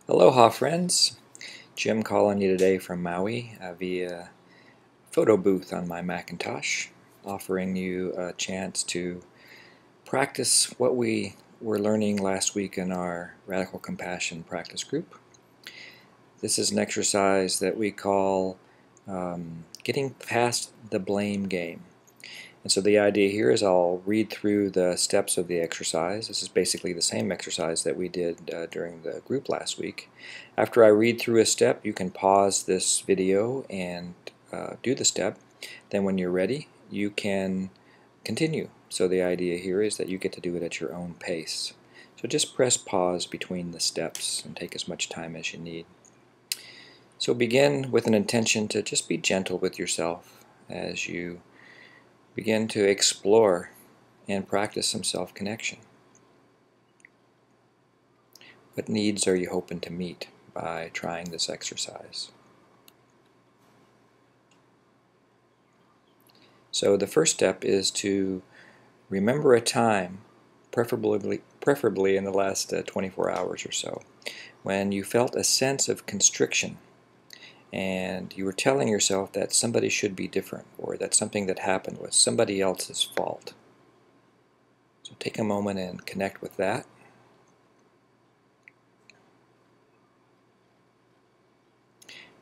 Aloha friends, Jim calling you today from Maui via photo booth on my Macintosh, offering you a chance to practice what we were learning last week in our Radical Compassion practice group. This is an exercise that we call getting past the blame game. And so the idea here is I'll read through the steps of the exercise. This is basically the same exercise that we did during the group last week. After I read through a step, you can pause this video and do the step. Then when you're ready, you can continue. So the idea here is that you get to do it at your own pace. So just press pause between the steps and take as much time as you need. So begin with an intention to just be gentle with yourself as you begin to explore and practice some self-connection. What needs are you hoping to meet by trying this exercise? So the first step is to remember a time, preferably in the last 24 hours or so, when you felt a sense of constriction and you were telling yourself that somebody should be different, or that something that happened was somebody else's fault. So take a moment and connect with that.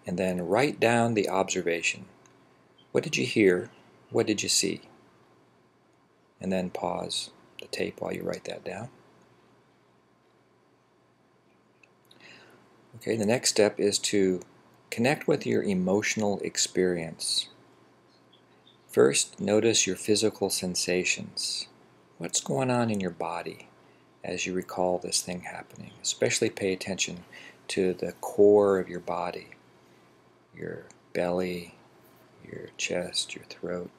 And then write down the observation. What did you hear? What did you see? And then pause the tape while you write that down. Okay, the next step is to connect with your emotional experience. First, notice your physical sensations. What's going on in your body as you recall this thing happening? Especially pay attention to the core of your body, your belly, your chest, your throat.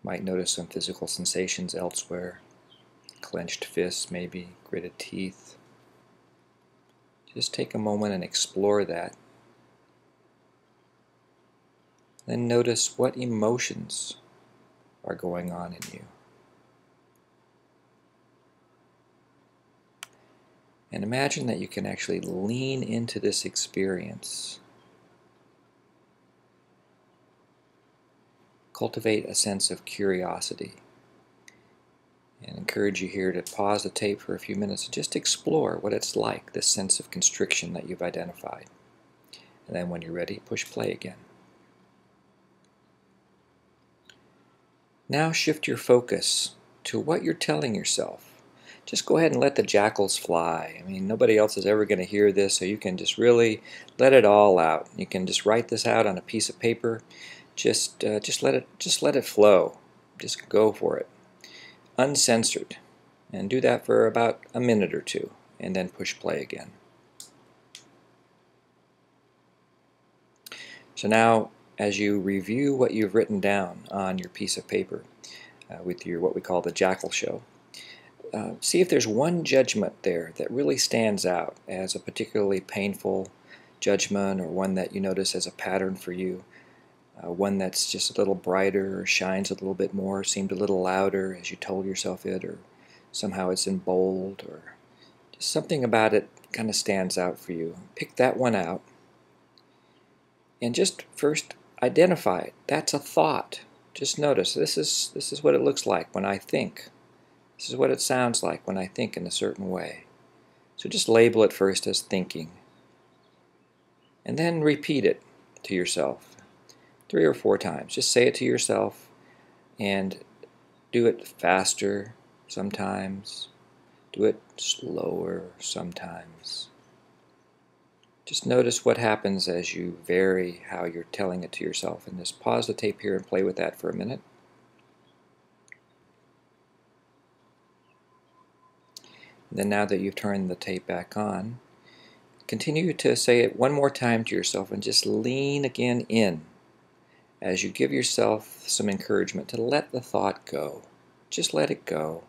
Might notice some physical sensations elsewhere. Clenched fists maybe, gritted teeth. Just take a moment and explore that. Then notice what emotions are going on in you. And imagine that you can actually lean into this experience. Cultivate a sense of curiosity. And encourage you here to pause the tape for a few minutes and just explore what it's like, this sense of constriction that you've identified. And then when you're ready, push play again. Now shift your focus to what you're telling yourself. Just go ahead and let the jackals fly. I mean, nobody else is ever going to hear this, so you can just really let it all out. You can just write this out on a piece of paper. Just let it flow. Just go for it. Uncensored, and do that for about a minute or two, and then push play again. So now, as you review what you've written down on your piece of paper with your what we call the Jackal Show, see if there's one judgment there that really stands out as a particularly painful judgment, or one that you notice as a pattern for you. One that's just a little brighter, or shines a little bit more, seemed a little louder as you told yourself it, or somehow it's in bold, or just something about it kind of stands out for you. Pick that one out and just first identify it. That's a thought. Just notice this is what it looks like when I think. This is what it sounds like when I think in a certain way. So just label it first as thinking, and then repeat it to yourself 3 or 4 times. Just say it to yourself and do it faster sometimes. Do it slower sometimes. Just notice what happens as you vary how you're telling it to yourself. And just pause the tape here and play with that for a minute. And then now that you've turned the tape back on, continue to say it one more time to yourself and just lean again in as you give yourself some encouragement to let the thought go. Just let it go.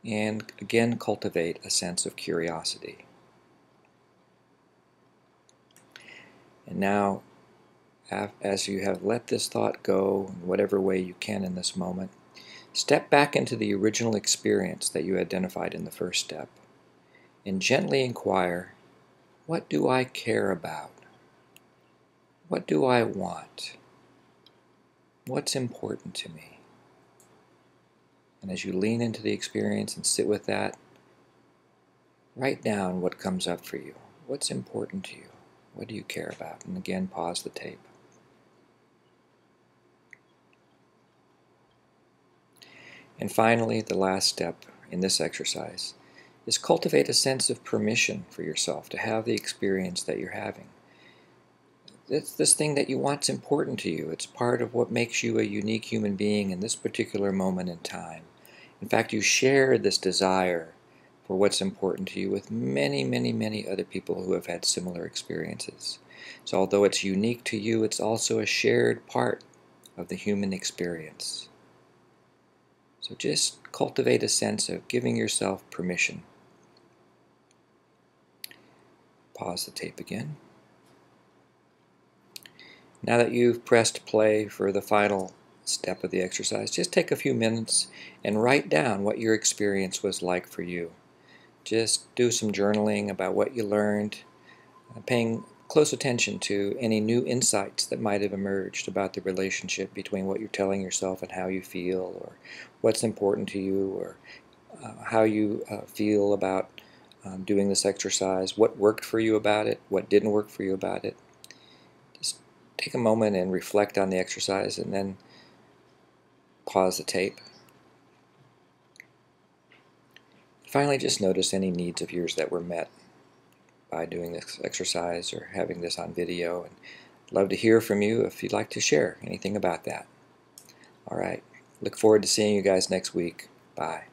And again, cultivate a sense of curiosity. And now, as you have let this thought go in whatever way you can in this moment, step back into the original experience that you identified in the first step. and gently inquire, what do I care about? What do I want? What's important to me? And as you lean into the experience and sit with that, write down what comes up for you. What's important to you? What do you care about? And again, pause the tape. And finally, the last step in this exercise is cultivate a sense of permission for yourself to have the experience that you're having. It's this thing that you want's important to you. It's part of what makes you a unique human being in this particular moment in time. In fact, you share this desire for what's important to you with many, many, many other people who have had similar experiences. So although it's unique to you, it's also a shared part of the human experience. So just cultivate a sense of giving yourself permission. Pause the tape again. Now that you've pressed play for the final step of the exercise, just take a few minutes and write down what your experience was like for you. Just do some journaling about what you learned, paying close attention to any new insights that might have emerged about the relationship between what you're telling yourself and how you feel, or what's important to you, or how you feel about doing this exercise, what worked for you about it, what didn't work for you about it. Just take a moment and reflect on the exercise and then pause the tape. Finally, just notice any needs of yours that were met by doing this exercise or having this on video. And I'd love to hear from you if you'd like to share anything about that. All right. Look forward to seeing you guys next week. Bye.